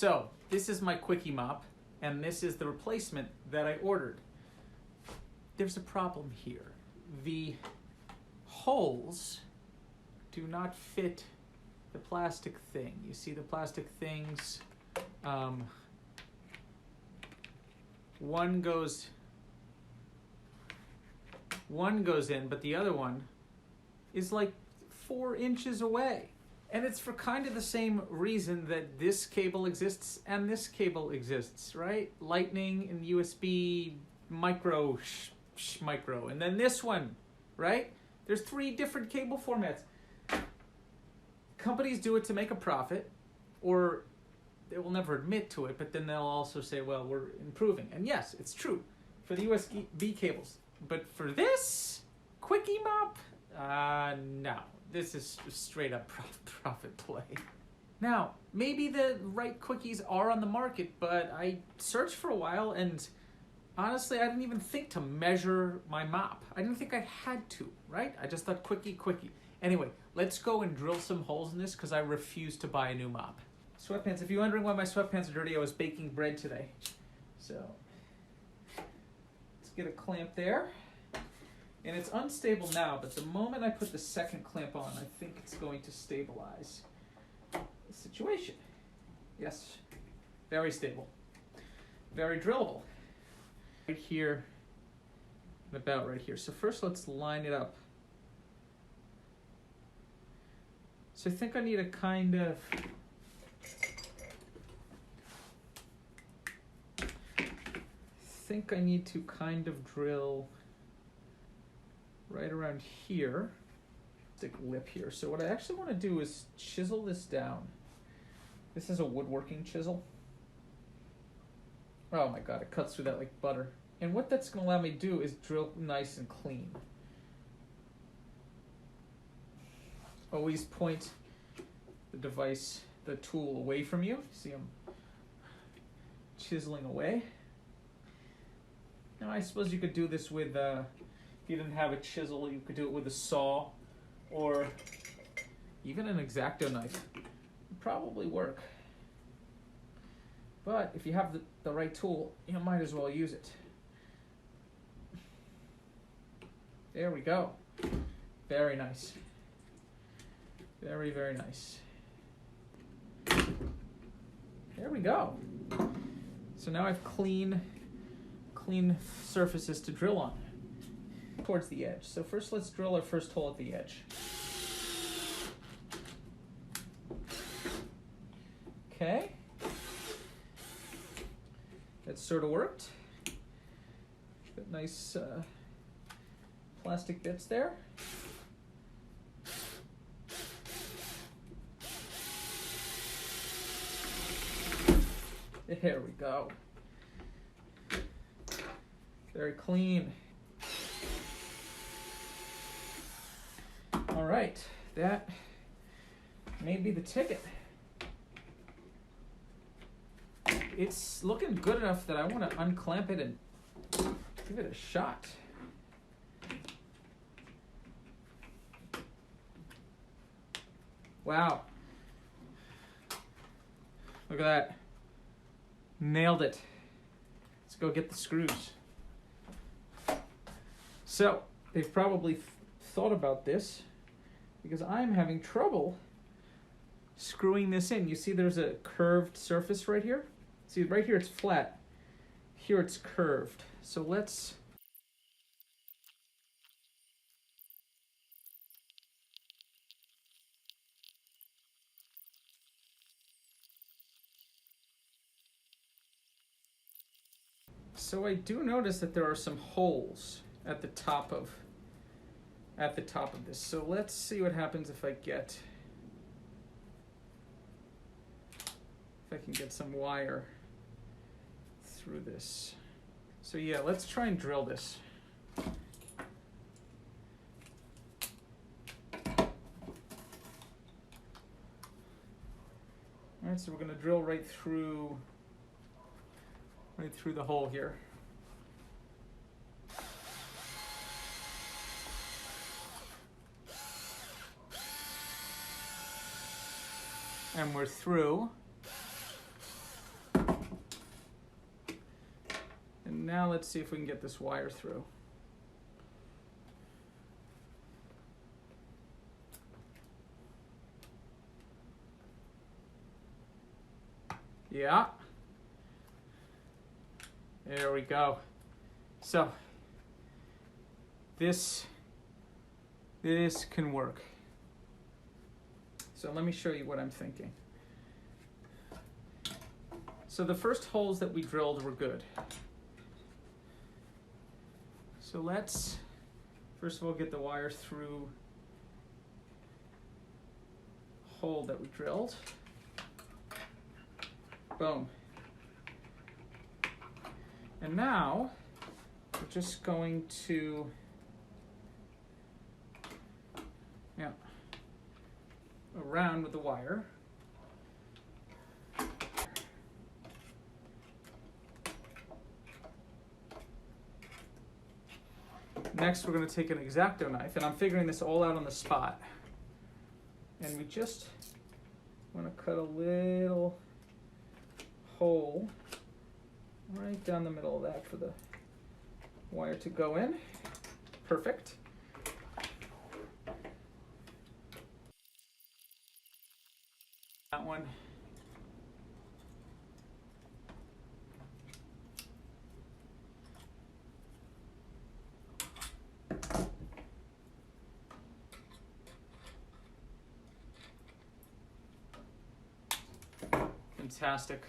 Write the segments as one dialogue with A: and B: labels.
A: So this is my quickie mop, and this is the replacement that I ordered. There's a problem here. The holes do not fit the plastic thing. You see the plastic things, one goes in, but the other one is like 4 inches away. And it's for kind of the same reason that this cable exists and this cable exists, right? Lightning and USB micro, micro. And then this one, right? There's 3 different cable formats. Companies do it to make a profit, or they will never admit to it, but then they'll also say, well, we're improving. And yes, it's true for the USB cables. But for this quickie mop, no. This is straight up profit play. Now, maybe the right quickies are on the market, but I searched for a while, and honestly, I didn't even think to measure my mop. I didn't think I had to, right? I just thought quickie. Anyway, let's go and drill some holes in this because I refuse to buy a new mop. Sweatpants. If you're wondering why my sweatpants are dirty, I was baking bread today. So, let's get a clamp there. And it's unstable now, but the moment I put the second clamp on, I think it's going to stabilize the situation. Yes, very stable, very drillable. Right here, and about right here. So first let's line it up. So I think I need a kind of, drill right around here, stick lip here. So what I actually want to do is chisel this down. This is a woodworking chisel. Oh my God, it cuts through that like butter. And what that's going to allow me to do is drill nice and clean. Always point the device, the tool away from you. See I'm chiseling away. Now I suppose you could do this with if you didn't have a chisel, you could do it with a saw or even an X-Acto knife. It would probably work. But if you have the right tool, you might as well use it. There we go. Very nice. Very, very nice. There we go. So now I've clean surfaces to drill on. Towards the edge. So first let's drill our first hole at the edge. Okay. That sort of worked. Got nice plastic bits there. There we go. Very clean. All right, that may be the ticket. It's looking good enough that I want to unclamp it and give it a shot. Wow. Look at that. Nailed it. Let's go get the screws. So, they've probably thought about this because I'm having trouble screwing this in. You see there's a curved surface right here? See, right here it's flat. Here it's curved. So let's... So I do notice that there are some holes at the top of this. So let's see what happens if I can get some wire through this. So yeah, let's try and drill this. All right, so we're going to drill right through the hole here. And we're through. now let's see if we can get this wire through. Yeah. There we go. So this can work. So let me show you what I'm thinking. So the first holes that we drilled were good. So let's first of all get the wire through the hole that we drilled. Boom. And now we're just going to, around with the wire. Next, we're going to take an X-Acto knife, and I'm figuring this all out on the spot. And we just want to cut a little hole right down the middle of that for the wire to go in. Perfect. That one. Fantastic.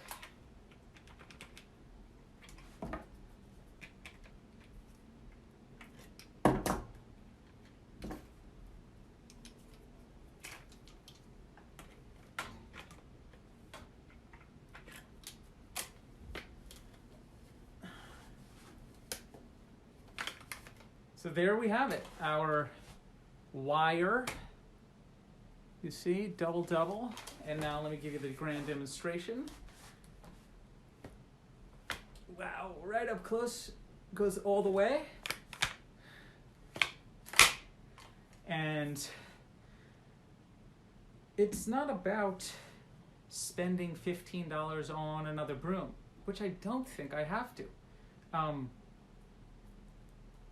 A: So there we have it, our wire. You see, double double. And now let me give you the grand demonstration. Wow, right up close, goes all the way. And it's not about spending $15 on another broom, which I don't think I have to.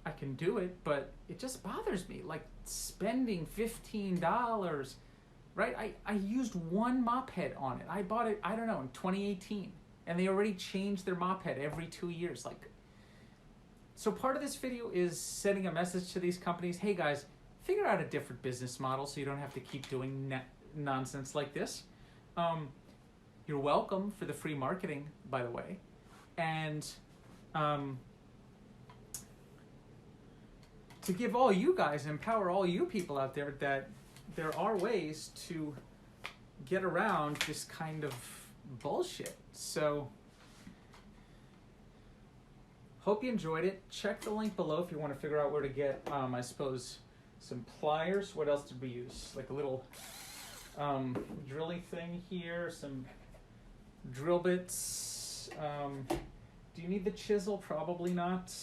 A: I can do it, but it just bothers me, like spending $15. Right? I used one mop head on it. I bought it, I don't know, in 2018. And they already changed their mop head every 2 years. So part of this video is sending a message to these companies. Hey guys, figure out a different business model so you don't have to keep doing nonsense like this. You're welcome for the free marketing, by the way. And to give all you guys, empower all you people out there that there are ways to get around this kind of bullshit. So, hope you enjoyed it. Check the link below if you want to figure out where to get, I suppose, some pliers. What else did we use? Like a little drilling thing here, some drill bits. Do you need the chisel? Probably not.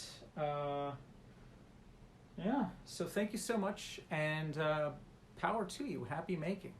A: Yeah, so thank you so much, and power to you. Happy making.